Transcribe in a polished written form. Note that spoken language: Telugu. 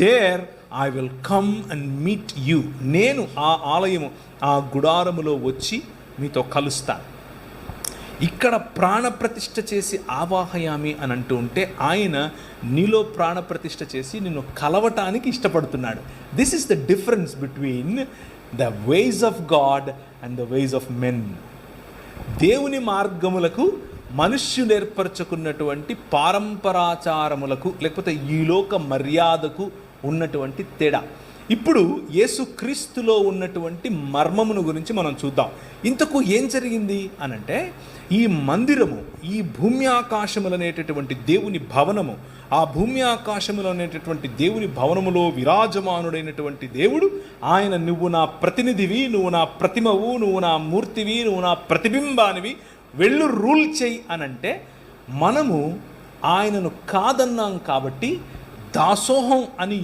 There I will come and meet you. నేను ఆ ఆలయము, ఆ గుడారములో వచ్చి మీతో కలుస్తాను. ఇక్కడ ప్రాణప్రతిష్ఠ చేసి ఆవాహయామి అని అంటూ ఉంటే ఆయన నీలో ప్రాణప్రతిష్ఠ చేసి నిన్ను కలవటానికి ఇష్టపడుతున్నాడు. This is the difference between the ways of God and the ways of men. దేవుని మార్గములకు మనుష్యులు ఏర్పరచుకున్నటువంటి పారంపరాచారములకు లేకపోతే ఈ లోక మర్యాదకు ఉన్నటువంటి తేడా. ఇప్పుడు యేసుక్రీస్తులో ఉన్నటువంటి మర్మమును గురించి మనం చూద్దాం. ఇంతకు ఏం జరిగింది అనంటే, ఈ మందిరము, ఈ భూమి ఆకాశములు అనేటటువంటి దేవుని భవనము, ఆ భూమి ఆకాశములు అనేటటువంటి దేవుని భవనములో విరాజమానుడైనటువంటి దేవుడు ఆయన, నువ్వు నా ప్రతినిధివి, నువ్వు నా ప్రతిమవు, నువ్వు నా మూర్తివి, నువ్వు నా ప్రతిబింబానివి, వెళ్ళు రూల్ చెయ్యి అనంటే, మనము ఆయనను కాదన్నాం కాబట్టి దాసోహం అని